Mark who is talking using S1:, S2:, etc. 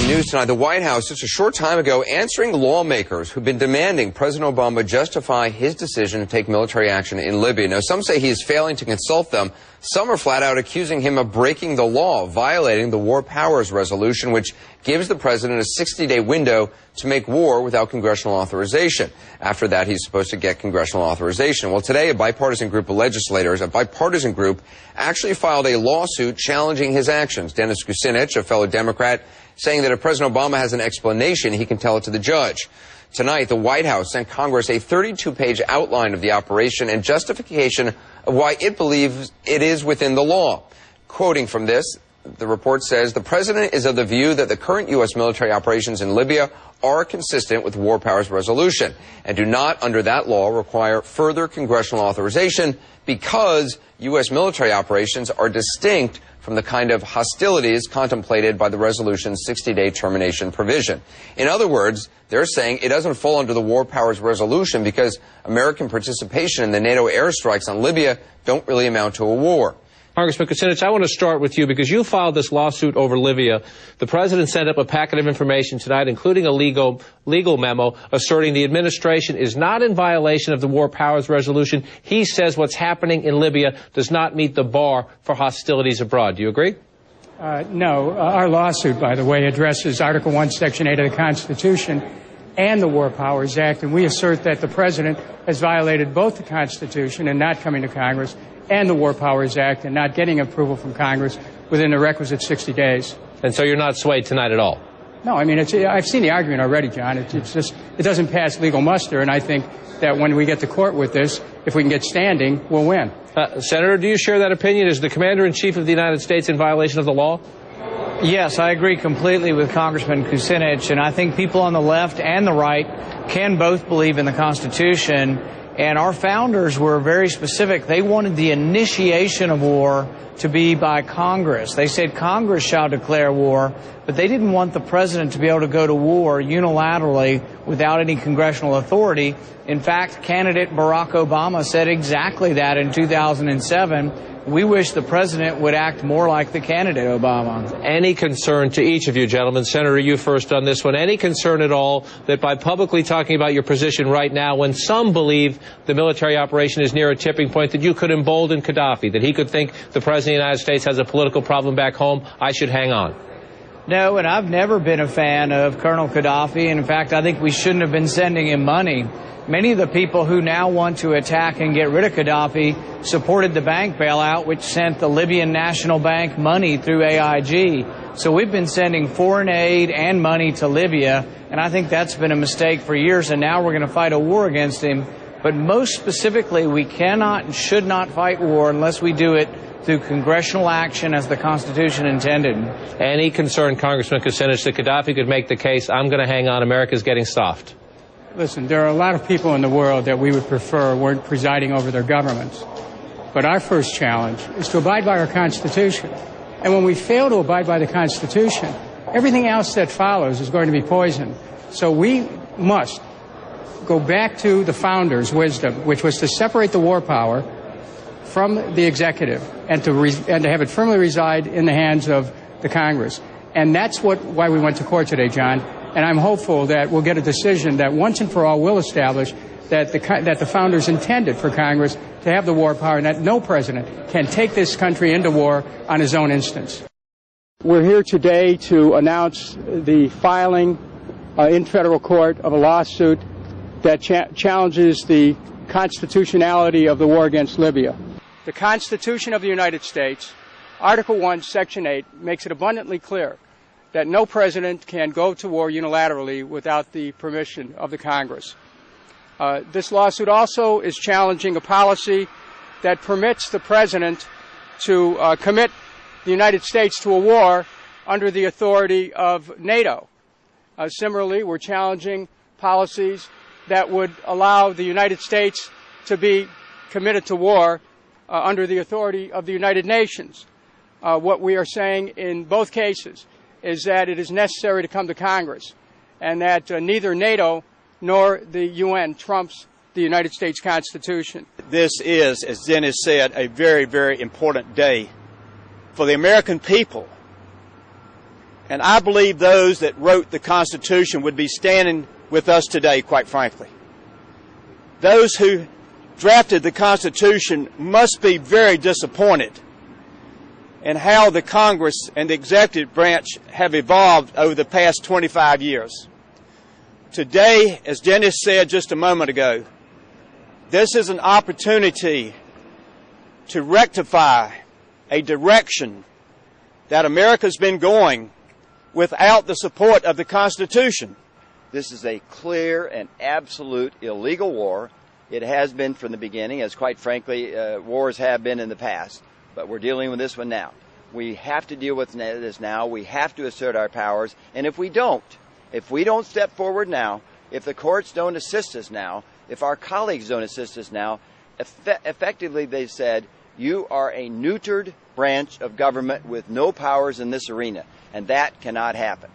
S1: news tonight, the White House just a short time ago answering lawmakers who've been demanding President Obama justify his decision to take military action in Libya. Now, some say he is failing to consult them. Some are flat out accusing him of breaking the law, violating the War Powers Resolution, which gives the president a 60-day window to make war without congressional authorization. After that, he's supposed to get congressional authorization. Well, today, a bipartisan group of legislators, actually filed a lawsuit challenging his actions. Dennis Kucinich, a fellow Democrat, saying that if President Obama has an explanation, he can tell it to the judge. Tonight, the White House sent Congress a 32-page outline of the operation and justification of why it believes it is within the law. Quoting from this, the report says, the president is of the view that the current U.S. military operations in Libya are consistent with War Powers Resolution and do not, under that law, require further congressional authorization because U.S. military operations are distinct from the kind of hostilities contemplated by the resolution's 60-day termination provision. In other words, they're saying it doesn't fall under the War Powers Resolution because American participation in the NATO airstrikes on Libya don't really amount to a war.
S2: Congressman Kucinich, I want to start with you because you filed this lawsuit over Libya. The president sent up a packet of information tonight, including a legal memo asserting the administration is not in violation of the War Powers Resolution. He says what's happening in Libya does not meet the bar for hostilities abroad. Do you agree?
S3: No. Our lawsuit, by the way, addresses Article 1, Section 8 of the Constitution and the War Powers Act, and we assert that the president has violated both the Constitution in not coming to Congress and the War Powers Act and not getting approval from Congress within the requisite 60 days.
S2: And so you're not swayed tonight at all?
S3: No, I mean, I've seen the argument already, John. It's just, it doesn't pass legal muster, and I think that when we get to court with this, if we can get standing, we'll win.
S2: Senator, do you share that opinion? Is the Commander-in-Chief of the United States in violation of the law?
S4: Yes, I agree completely with Congressman Kucinich, and I think people on the left and the right can both believe in the Constitution. And our founders were very specific. They wanted the initiation of war to be by Congress. They said Congress shall declare war, but they didn't want the president to be able to go to war unilaterally without any congressional authority. In fact, candidate Barack Obama said exactly that in 2007. We wish the president would act more like the candidate Obama.
S2: Any concern to each of you, gentlemen, Senator, you first on this one, any concern at all that by publicly talking about your position right now, when some believe the military operation is near a tipping point, that you could embolden Gaddafi, that he could think the president of the United States has a political problem back home, I should hang on?
S4: No, and I've never been a fan of Colonel Gaddafi. And in fact, I think we shouldn't have been sending him money. Many of the people who now want to attack and get rid of Gaddafi supported the bank bailout, which sent the Libyan National Bank money through AIG. So we've been sending foreign aid and money to Libya, and I think that's been a mistake for years, and now we're going to fight a war against him. But most specifically, we cannot and should not fight war unless we do it through congressional action as the Constitution intended.
S2: Any concern, Congressman Kucinich, that Gaddafi could make the case, I'm going to hang on, America's getting soft?
S3: Listen, there are a lot of people in the world that we would prefer weren't presiding over their governments. But our first challenge is to abide by our Constitution. And when we fail to abide by the Constitution, everything else that follows is going to be poisoned. So we must go back to the founders' wisdom, which was to separate the war power from the executive and to have it firmly reside in the hands of the Congress. And that's why we went to court today, John. And I'm hopeful that we'll get a decision that once and for all will establish that the founders intended for Congress to have the war power and that no president can take this country into war on his own instance. We're here today to announce the filing in federal court of a lawsuit that challenges the constitutionality of the war against Libya. The Constitution of the United States, Article 1, Section 8, makes it abundantly clear that no president can go to war unilaterally without the permission of the Congress. This lawsuit also is challenging a policy that permits the president to commit the United States to a war under the authority of NATO. Similarly, we're challenging policies that would allow the United States to be committed to war under the authority of the United Nations. What we are saying in both cases is that it is necessary to come to Congress and that neither NATO nor the UN trumps the United States Constitution.
S5: This is, as Dennis said, a very, very important day for the American people And I believe those that wrote the Constitution would be standing with us today, quite frankly. Those who drafted the Constitution must be very disappointed in how the Congress and the executive branch have evolved over the past 25 years. Today, as Dennis said just a moment ago, this is an opportunity to rectify a direction that America's been going without the support of the Constitution.
S6: This is a clear and absolute illegal war. It has been from the beginning, as quite frankly, wars have been in the past. But we're dealing with this one now. We have to deal with this now. We have to assert our powers. And if we don't step forward now, if the courts don't assist us now, if our colleagues don't assist us now, effectively they've said, you are a neutered branch of government with no powers in this arena. And that cannot happen.